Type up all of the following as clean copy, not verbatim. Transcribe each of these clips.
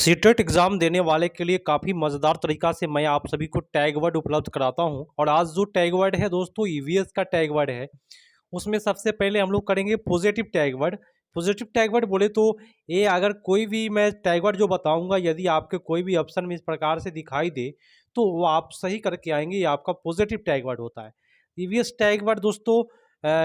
CTET exam देने वाले के लिए काफ़ी मज़ेदार तरीका से मैं आप सभी को टैग वर्ड उपलब्ध कराता हूं। और आज जो टैग वर्ड है दोस्तों ईवीएस का टैग वर्ड है। उसमें सबसे पहले हम लोग करेंगे positive tag word. Positive tag word बोले तो ये अगर कोई भी मैं टैग वर्ड जो बताऊंगा यदि आपके कोई भी ऑप्शन में इस प्रकार से दिखाई दे तो वो आप सही करके आएंगे, ये आपका पॉजिटिव टैग वर्ड होता है। ईवीएस टैग वर्ड दोस्तों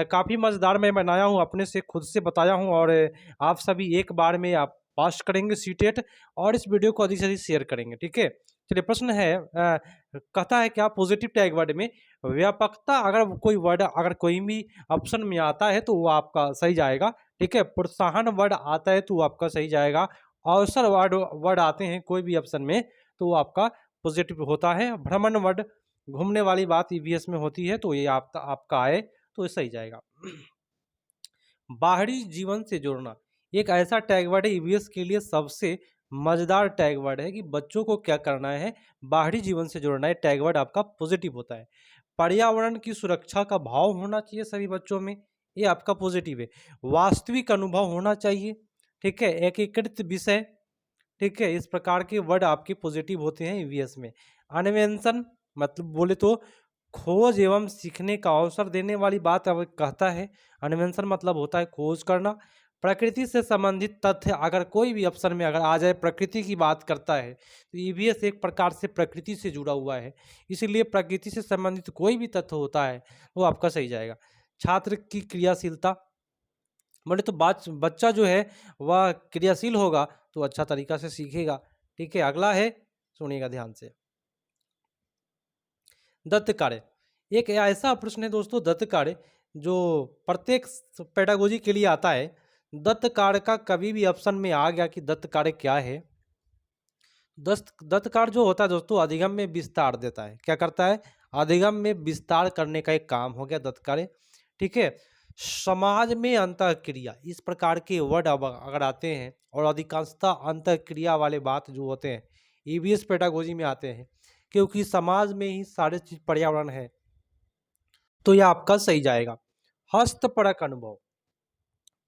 काफ़ी मज़ेदार मैं बनाया हूँ, अपने से खुद से बताया हूँ। और आप सभी एक बार में आप पास करेंगे सीटेट और इस वीडियो को अधिक से अधिक शेयर करेंगे, ठीक है। चलिए प्रश्न है, कहता है क्या पॉजिटिव टैग वर्ड में व्यापकता अगर कोई वर्ड अगर कोई भी ऑप्शन में आता है तो वो आपका सही जाएगा, ठीक है। प्रोत्साहन वर्ड आता है तो वो आपका सही जाएगा। अवसर वर्ड वर्ड आते हैं कोई भी ऑप्शन में तो वो आपका पॉजिटिव होता है। भ्रमण वर्ड घूमने वाली बात ईवीएस में होती है तो ये आपका आपका आए तो ये सही जाएगा। बाहरी जीवन से जोड़ना एक ऐसा टैग वर्ड है ईवीएस के लिए सबसे मजेदार टैग वर्ड है कि बच्चों को क्या करना है, बाहरी जीवन से जोड़ना है। टैग वर्ड आपका पॉजिटिव होता है। पर्यावरण की सुरक्षा का भाव होना चाहिए सभी बच्चों में, ये आपका पॉजिटिव है। वास्तविक अनुभव होना चाहिए, ठीक है। एकीकृत विषय, ठीक है। इस प्रकार के वर्ड आपके पॉजिटिव होते हैं ईवीएस में। अन्वेषण मतलब बोले तो खोज एवं सीखने का अवसर देने वाली बात अब कहता है। अन्वेषण मतलब होता है खोज करना। प्रकृति से संबंधित तथ्य अगर कोई भी ऑप्शन में अगर आ जाए प्रकृति की बात करता है तो ईवीएस एक प्रकार से प्रकृति से जुड़ा हुआ है, इसीलिए प्रकृति से संबंधित कोई भी तथ्य होता है वो आपका सही जाएगा। छात्र की क्रियाशीलता बोले तो बच्चा जो है वह क्रियाशील होगा तो अच्छा तरीका से सीखेगा, ठीक है। अगला है, सुनिएगा ध्यान से। दत्त कार्य एक ऐसा प्रश्न है दोस्तों, दत्त कार्य जो प्रत्येक पेडागोजी के लिए आता है। दत्त कार्य का कभी भी ऑप्शन में आ गया कि दत्त कार्य क्या है। दत्त कार्य जो होता है दोस्तों अधिगम में विस्तार देता है। क्या करता है? अधिगम में विस्तार करने का एक काम हो गया दत्त कार्य, ठीक है। समाज में अंतःक्रिया इस प्रकार के वर्ड अगर आते हैं और अधिकांशतः अंतःक्रिया वाले बात जो होते हैं ईवीएस पेडागोजी में आते हैं, क्योंकि समाज में ही सारे चीज पर्यावरण है तो यह आपका सही जाएगा। हस्तपरक अनुभव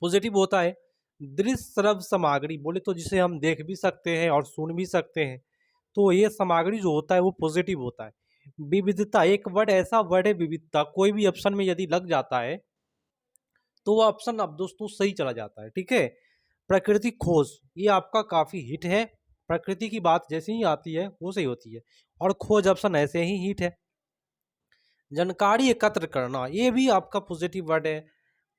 पॉजिटिव होता है। दृश्य श्रव्य सामग्री बोले तो जिसे हम देख भी सकते हैं और सुन भी सकते हैं तो ये सामग्री जो होता है वो पॉजिटिव होता है। विविधता एक वर्ड ऐसा वर्ड है, विविधता कोई भी ऑप्शन में यदि लग जाता है तो वो ऑप्शन अब दोस्तों सही चला जाता है, ठीक है। प्रकृति खोज ये आपका काफी हिट है। प्रकृति की बात जैसे ही आती है वो सही होती है और खोज ऑप्शन ऐसे ही हिट है। जानकारी एकत्र करना ये भी आपका पॉजिटिव वर्ड है,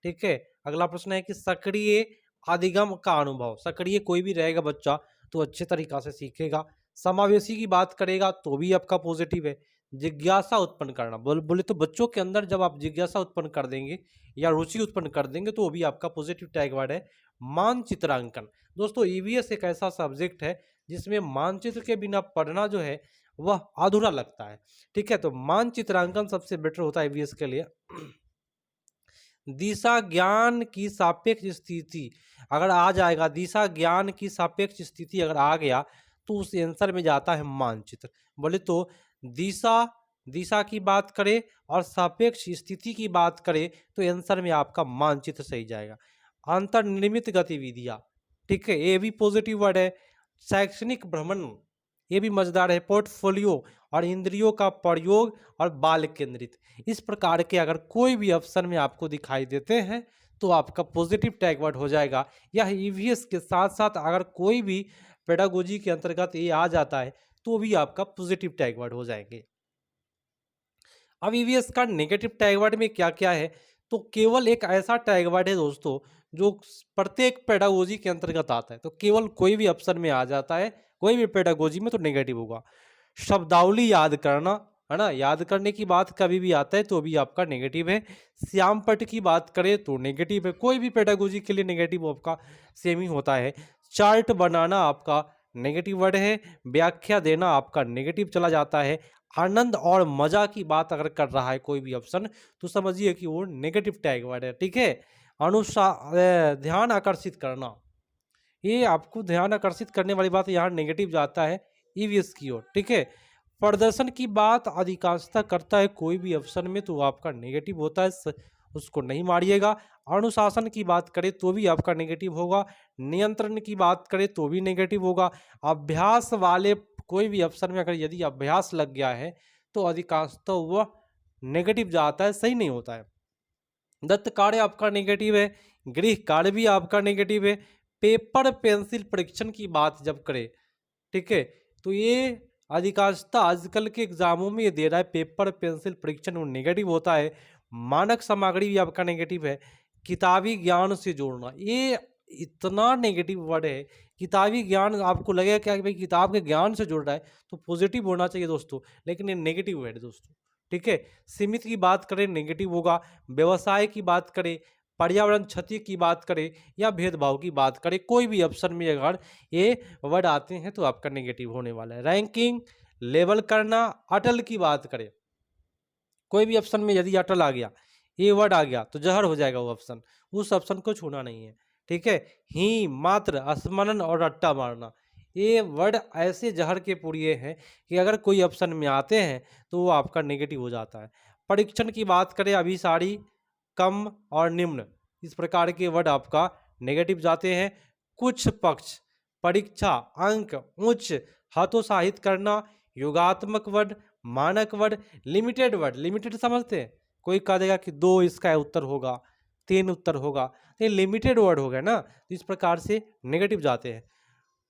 ठीक है। अगला प्रश्न है कि सक्रिय अधिगम का अनुभव, सक्रिय कोई भी रहेगा बच्चा तो अच्छे तरीका से सीखेगा। समावेशी की बात करेगा तो भी आपका पॉजिटिव है। जिज्ञासा उत्पन्न करना बोले तो बच्चों के अंदर जब आप जिज्ञासा उत्पन्न कर देंगे या रुचि उत्पन्न कर देंगे तो वो भी आपका पॉजिटिव टैग वर्ड है। मानचित्रांकन दोस्तों ईवीएस एक ऐसा सब्जेक्ट है जिसमें मानचित्र के बिना पढ़ना जो है वह अधूरा लगता है, ठीक है। तो मानचित्रांकन सबसे बेटर होता है ईवीएस के लिए। दिशा ज्ञान की सापेक्ष स्थिति अगर आ जाएगा, दिशा ज्ञान की सापेक्ष स्थिति अगर आ गया तो उस आंसर में जाता है मानचित्र। बोले तो दिशा दिशा की बात करें और सापेक्ष स्थिति की बात करें तो आंसर में आपका मानचित्र सही जाएगा। अंतर्निर्मित गतिविधियां, ठीक है, ये भी पॉजिटिव वर्ड है। शैक्षणिक भ्रमण ये भी मजेदार है। पोर्टफोलियो और इंद्रियों का प्रयोग और बाल केंद्रित इस प्रकार के अगर कोई भी ऑप्शन में आपको दिखाई देते हैं तो आपका पॉजिटिव टैग वर्ड हो जाएगा। यह ईवीएस के साथ साथ अगर कोई भी पेडागोजी के अंतर्गत ये आ जाता है तो भी आपका पॉजिटिव टैग वर्ड हो जाएंगे। अब ईवीएस का नेगेटिव टैग वर्ड में क्या क्या है, तो केवल एक ऐसा टैग वर्ड है दोस्तों जो प्रत्येक पेडागोजी के अंतर्गत आता है, तो केवल कोई भी ऑप्शन में आ जाता है कोई भी पेडागोजी में तो नेगेटिव होगा। शब्दावली याद करना है ना, याद करने की बात कभी भी आता है तो भी आपका नेगेटिव है। श्यामपट्ट की बात करें तो नेगेटिव है, कोई भी पेडागोजी के लिए नेगेटिव आपका सेम ही होता है। चार्ट बनाना आपका नेगेटिव वर्ड है। व्याख्या देना आपका नेगेटिव चला जाता है। आनंद और मजा की बात अगर कर रहा है कोई भी ऑप्शन तो समझिए कि वो नेगेटिव टैग वर्ड है, ठीक है। ध्यान आकर्षित करना ये आपको ध्यान आकर्षित करने वाली बात यहाँ नेगेटिव जाता है ईवीएस की ओर, ठीक है। प्रदर्शन की बात अधिकांशतः करता है कोई भी ऑप्शन में तो आपका नेगेटिव होता है, उसको नहीं मारिएगा। अनुशासन की बात करें तो भी आपका नेगेटिव होगा, नियंत्रण की बात करें तो भी नेगेटिव होगा। अभ्यास वाले कोई भी अवसर में अगर यदि अभ्यास लग गया है तो अधिकांशतः वह नेगेटिव जाता है, सही नहीं होता है। दत्त कार्य आपका नेगेटिव है, गृह कार्य भी आपका नेगेटिव है। पेपर पेंसिल परीक्षण की बात जब करें, ठीक है, तो ये अधिकांशतः आजकल के एग्जामों में ये दे रहा है पेपर पेंसिल परीक्षण, वो नेगेटिव होता है। मानक सामग्री भी आपका नेगेटिव है। किताबी ज्ञान से जोड़ना, ये इतना नेगेटिव वर्ड है। किताबी ज्ञान आपको लगेगा क्या कि भाई किताब के ज्ञान से जुड़ रहा है, तो पॉजिटिव होना चाहिए दोस्तों, लेकिन ये नेगेटिव वर्ड है दोस्तों, ठीक है। सीमित की बात करें नेगेटिव होगा। व्यवसाय की बात करें, पर्यावरण क्षति की बात करें या भेदभाव की बात करें, कोई भी ऑप्शन में अगर ये वर्ड आते हैं तो आपका नेगेटिव होने वाला है। रैंकिंग, लेवल करना, अटल की बात करें, कोई भी ऑप्शन में यदि अटल आ गया, ये वर्ड आ गया तो जहर हो जाएगा वो ऑप्शन, उस ऑप्शन को छूना नहीं है, ठीक है। ही, मात्र, स्मरण और रट्टा मारना, ये वर्ड ऐसे जहर के पुड़िए हैं कि अगर कोई ऑप्शन में आते हैं तो वो आपका नेगेटिव हो जाता है। परीक्षण की बात करें, अभिसारी, कम और निम्न, इस प्रकार के वर्ड आपका नेगेटिव जाते हैं। कुछ पक्ष, परीक्षा, अंक, उच्च, हतोत्साहित करना, योगात्मक वर्ड, मानक वर्ड, लिमिटेड वर्ड, लिमिटेड समझते हैं, कोई कह देगा कि 2 इसका उत्तर होगा, 3 उत्तर होगा, तो ये लिमिटेड वर्ड हो गया ना, तो इस प्रकार से नेगेटिव जाते हैं।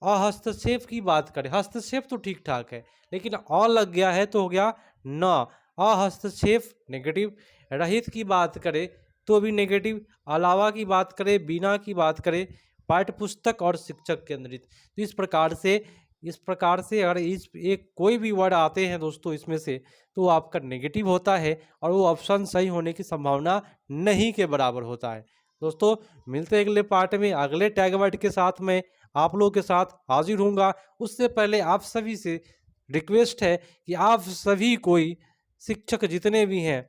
हस्तक्षेप की बात करें, हस्तक्षेप तो ठीक ठाक है, लेकिन अ लग गया है तो हो गया न, हस्तक्षेप नेगेटिव। रहित की बात करें तो भी नेगेटिव। अलावा की बात करें, बिना की बात करें, पाठ्य पुस्तक और शिक्षक केंद्रित, तो इस प्रकार से अगर इस एक कोई भी वर्ड आते हैं दोस्तों इसमें से, तो आपका नेगेटिव होता है और वो ऑप्शन सही होने की संभावना नहीं के बराबर होता है। दोस्तों मिलते हैं अगले पार्ट में, अगले टैग वर्ड के साथ में आप लोगों के साथ हाजिर होऊंगा। उससे पहले आप सभी से रिक्वेस्ट है कि आप सभी कोई शिक्षक जितने भी हैं,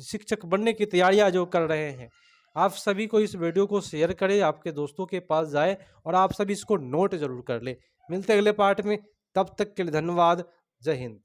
शिक्षक बनने की तैयारियां जो कर रहे हैं, आप सभी को इस वीडियो को शेयर करें, आपके दोस्तों के पास जाए और आप सभी इसको नोट जरूर कर ले। मिलते हैं अगले पार्ट में, तब तक के लिए धन्यवाद। जय हिंद।